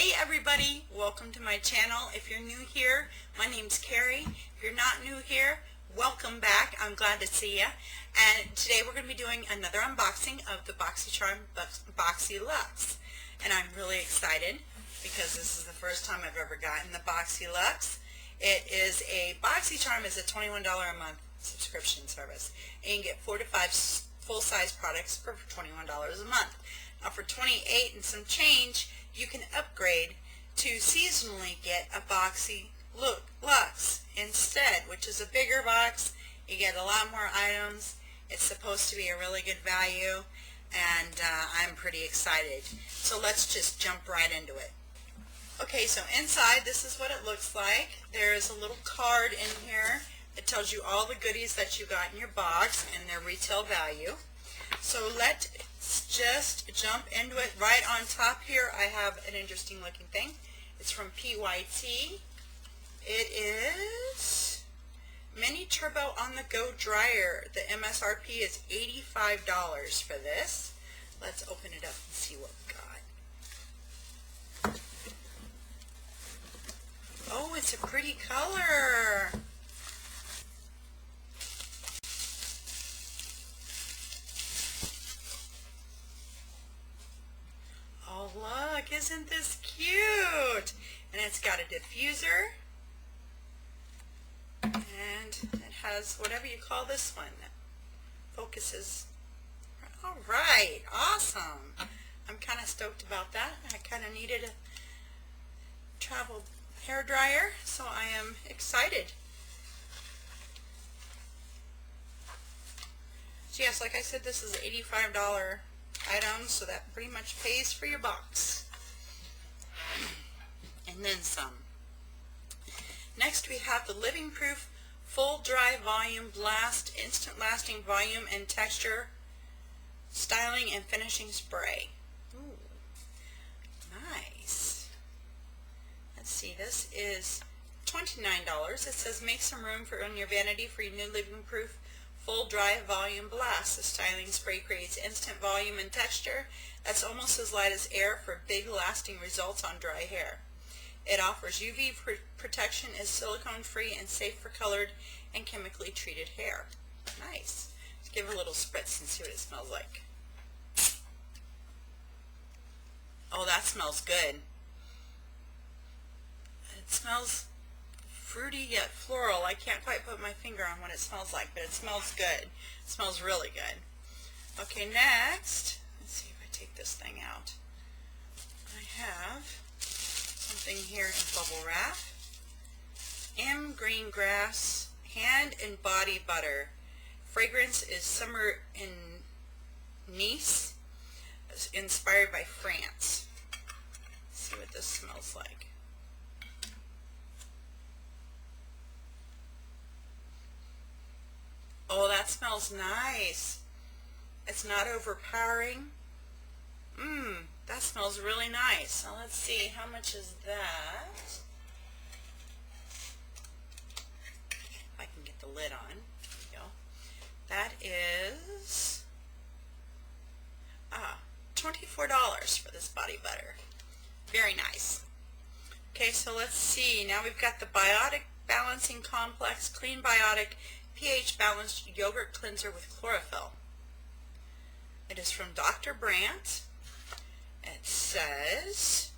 Hey everybody, welcome to my channel. If you're new here, my name's Carrie. If you're not new here, welcome back. I'm glad to see you. And today we're going to be doing another unboxing of the Boxycharm BoxyLuxe. And I'm really excited because this is the first time I've ever gotten the BoxyLuxe. Boxycharm is a $21 a month subscription service. And you can get 4 to 5 full-size products for $21 a month. Now for $28 and some change, you can upgrade to seasonally get a BoxyLuxe instead, which is a bigger box. You get a lot more items. It's supposed to be a really good value, and I'm pretty excited. So let's just jump right into it. Okay, so inside this is what it looks like. There's a little card in here that tells you all the goodies that you got in your box and their retail value. So let's just jump into it. Right on top here I have an interesting looking thing. It's from PYT. It is Mini Turbo on the Go Dryer. The MSRP is $85 for this. Let's open it up and see what we got. Oh, it's a pretty color. Oh look, isn't this cute? And it's got a diffuser, and it has whatever you call this one that focuses. Alright, awesome. I'm kind of stoked about that. I kind of needed a travel hair dryer, so I am excited. So yes, like I said, this is $85 items, so that pretty much pays for your box and then some. Next we have the Living Proof Full Dry Volume Blast Instant Lasting Volume and Texture Styling and Finishing Spray. Ooh, nice. Let's see, this is $29. It says make some room in your vanity for your new Living Proof Full Dry Volume Blast. The styling spray creates instant volume and texture that's almost as light as air for big lasting results on dry hair. It offers UV protection, is silicone free, and safe for colored and chemically treated hair. Nice. Let's give it a little spritz and see what it smells like. Oh, that smells good. It smells fruity yet floral. I can't quite put my finger on what it smells like, but it smells good. It smells really good. Okay, next, let's see if I take this thing out. I have something here in bubble wrap. M. Green Grass Hand and Body Butter. Fragrance is Summer in Nice, inspired by France. Let's see what this smells like. Oh, that smells nice. It's not overpowering. That smells really nice. Now let's see, how much is that? If I can get the lid on. There we go. That is $24 for this body butter. Very nice. Okay, so let's see. Now we've got the Biotic Balancing Complex Clean Biotic pH Balanced Yogurt Cleanser with Chlorophyll. It is from Dr. Brandt. It says,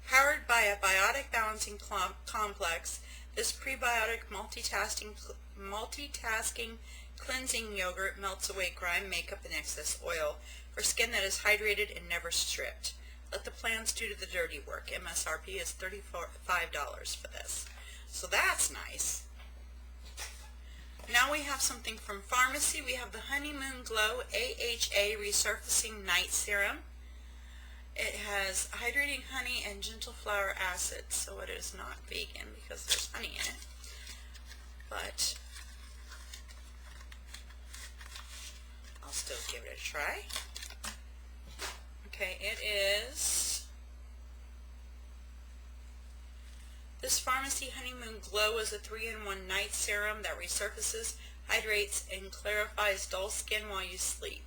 powered by a biotic balancing complex, this prebiotic multitasking cleansing yogurt melts away grime, makeup, and excess oil for skin that is hydrated and never stripped. Let the plants do the dirty work. MSRP is $35 for this. So that's nice. Now we have something from Pharmacy. We have the Honeymoon Glow AHA Resurfacing Night Serum. It has hydrating honey and gentle flower acid, so it is not vegan because there's honey in it. But I'll still give it a try. Okay, it is. This Pharmacy Honeymoon Glow is a 3-in-1 night serum that resurfaces, hydrates, and clarifies dull skin while you sleep.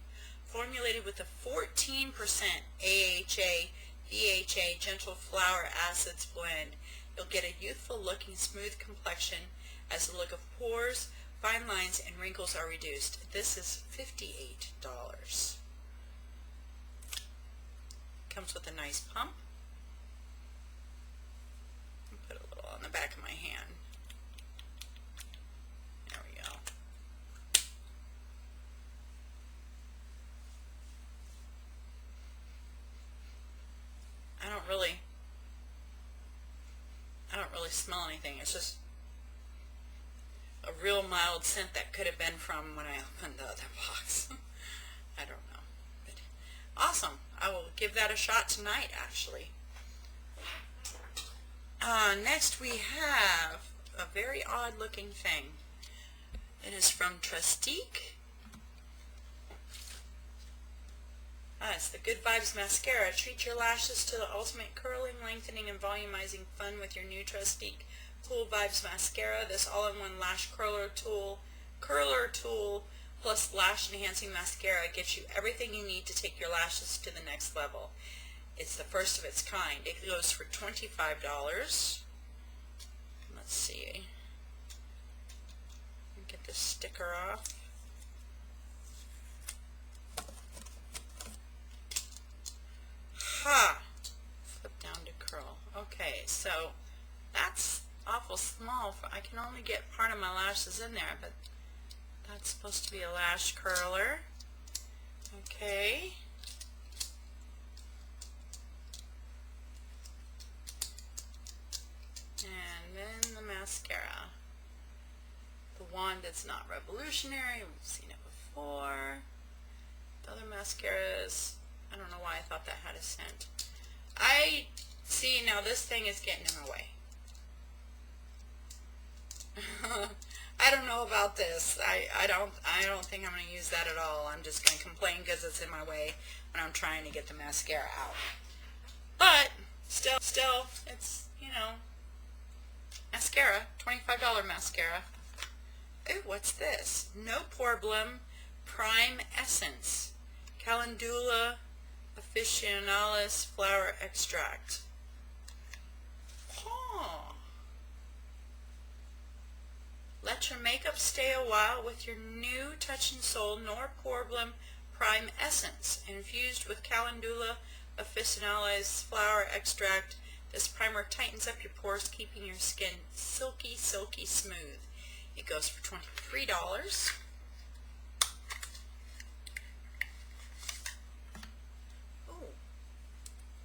Formulated with a 14% AHA BHA Gentle Flower Acids Blend. You'll get a youthful looking smooth complexion as the look of pores, fine lines, and wrinkles are reduced. This is $58. Comes with a nice pump. I'll put a little on the back of my hand. There we go. I don't really smell anything. It's just a real mild scent that could have been from when I opened the other box. I don't know. But awesome. I will give that a shot tonight, actually. Next we have a very odd looking thing. It is from Trustique. It's the Good Vibes Mascara. Treat your lashes to the ultimate curling, lengthening, and volumizing fun with your new Trustique Cool Vibes Mascara. This all-in-one lash curler tool plus lash enhancing mascara gets you everything you need to take your lashes to the next level. It's the first of its kind. It goes for $25. Let's see. Get this sticker off. Flip down to curl. Okay, so that's awful small. I can only get part of my lashes in there, but that's supposed to be a lash curler. Okay. And then the mascara. The wand is not revolutionary. We've seen it before. The other mascaras, I don't know why I thought that had a scent. I see now this thing is getting in my way. I don't know about this. I don't think I'm going to use that at all. I'm just going to complain because it's in my way when I'm trying to get the mascara out. But still it's, you know, mascara, $25 mascara. Ooh, what's this? No Problem Prime Essence. Calendula officinalis flower extract. Let your makeup stay a while with your new Touch and Soul No Problem Prime Essence. Infused with Calendula officinalis flower extract, this primer tightens up your pores, keeping your skin silky, silky smooth. It goes for $23.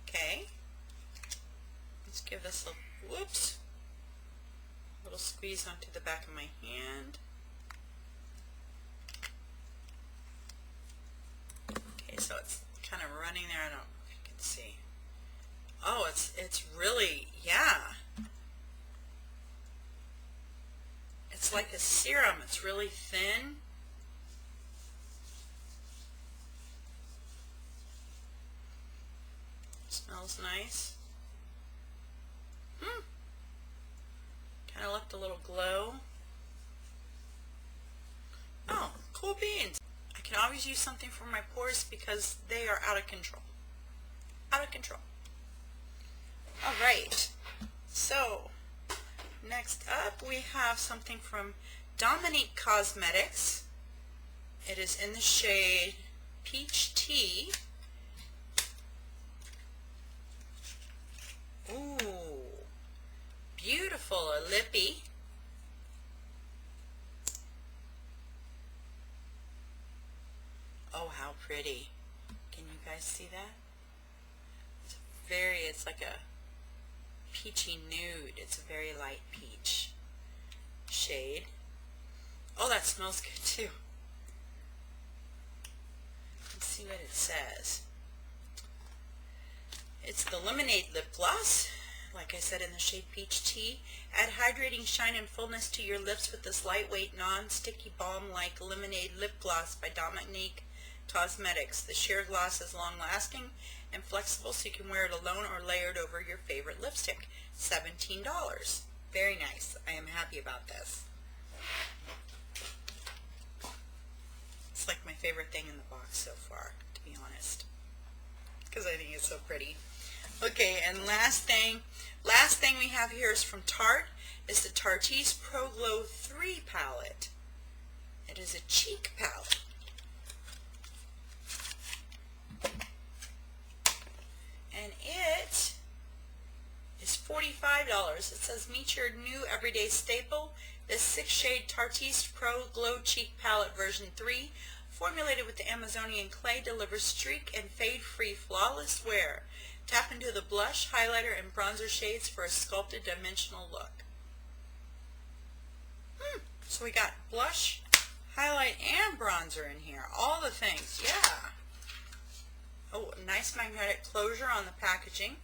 Okay, let's give this a whoops, little squeeze onto the back of my hand. Okay, so it's kind of running there. I don't know if you can see. Oh, it's really, yeah. It's like a serum. It's really thin. Smells nice. Kind of left a little glow. Oh, cool beans. I can always use something for my pores because they are out of control. Out of control. Alright, so next up we have something from Dominique Cosmetics. It is in the shade Peach Tea. Ooh, beautiful, a lippy. Oh, how pretty. Can you guys see that? It's like a peachy nude. It's a very light peach shade. Oh, that smells good too. Let's see what it says. It's the Lemonade Lip Gloss, like I said, in the shade Peach Tea. Add hydrating shine and fullness to your lips with this lightweight, non-sticky balm-like Lemonade Lip Gloss by Dominique Cosmetics. The sheer gloss is long-lasting and flexible, so you can wear it alone or layered over your favorite lipstick. $17. Very nice. I am happy about this. It's like my favorite thing in the box so far, to be honest, because I think it's so pretty. Okay, and last thing we have here is from Tarte. Is the Tarte's Pro Glow 3 palette. It is a cheek palette. And it is $45. It says meet your new everyday staple. This 6-shade Tarte's Pro Glow Cheek Palette version 3, formulated with the Amazonian clay, delivers streak and fade-free flawless wear. Tap into the blush, highlighter, and bronzer shades for a sculpted dimensional look. So we got blush, highlight, and bronzer in here. All the things, yeah. Oh, nice magnetic closure on the packaging.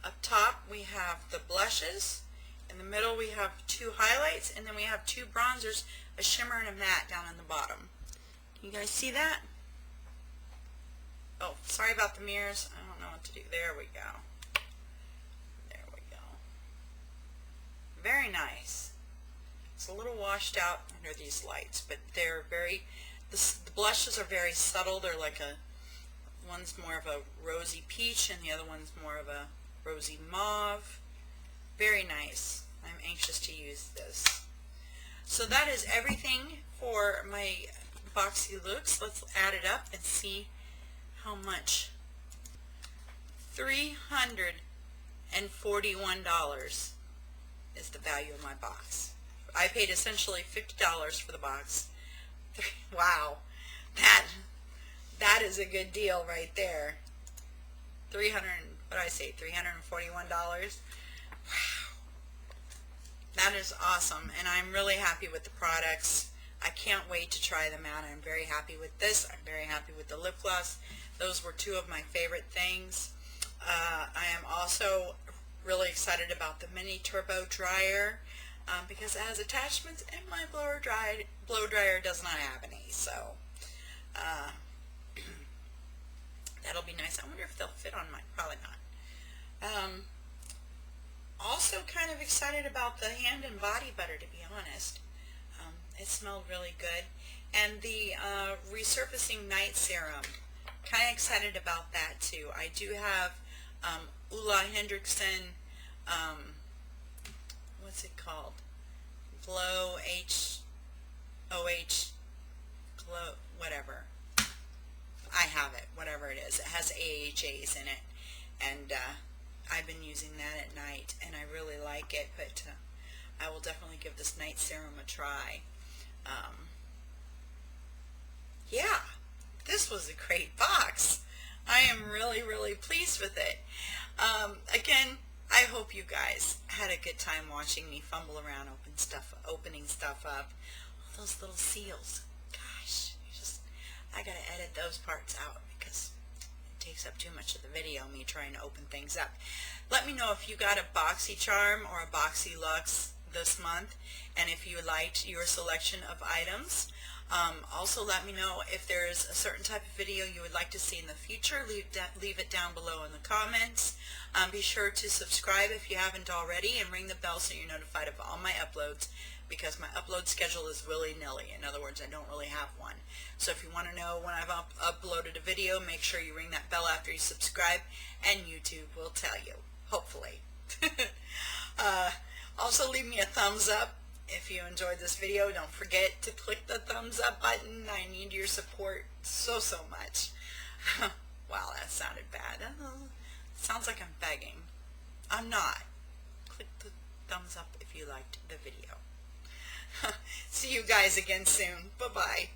Up top we have the blushes. In the middle we have 2 highlights, and then we have 2 bronzers, a shimmer and a matte down in the bottom. Can you guys see that? Oh, sorry about the mirrors. I don't know what to do. There we go. There we go. Very nice. It's a little washed out under these lights, but they're very, the blushes are very subtle. They're like one's more of a rosy peach and the other one's more of a rosy mauve. Very nice. I'm anxious to use this. So that is everything for my BoxyLuxe. Let's add it up and see how much. $341 is the value of my box. I paid essentially $50 for the box. Wow, that is a good deal right there. $341. Wow, that is awesome, and I'm really happy with the products. I can't wait to try them out. I'm very happy with this. I'm very happy with the lip gloss. Those were 2 of my favorite things. I am also really excited about the mini turbo dryer. Because it has attachments, and my blow dryer does not have any, so that'll be nice. I wonder if they'll fit on mine. Probably not. Also kind of excited about the hand and body butter, to be honest. It smelled really good. And the resurfacing night serum, kind of excited about that too. I do have Ulla Hendrickson, what's it called? Glow Glow, whatever. I have it, whatever it is. It has AHAs in it, and I've been using that at night, and I really like it, but I will definitely give this night serum a try. Yeah, this was a great box. I am really, really pleased with it. Again, I hope you guys had a good time watching me fumble around opening stuff up. All those little seals. Gosh, I gotta edit those parts out because it takes up too much of the video, me trying to open things up. Let me know if you got a Boxycharm or a BoxyLuxe this month, and if you liked your selection of items. Also let me know if there's a certain type of video you would like to see in the future. Leave it down below in the comments. Be sure to subscribe if you haven't already, and ring the bell so you're notified of all my uploads, because my upload schedule is willy-nilly. In other words, I don't really have one. So if you want to know when I've uploaded a video, make sure you ring that bell after you subscribe, and YouTube will tell you, hopefully. Also leave me a thumbs up if you enjoyed this video. Don't forget to click the thumbs up button. I need your support so much. Wow, that sounded bad. Sounds like I'm begging. I'm not. Click the thumbs up if you liked the video. See you guys again soon. Bye-bye.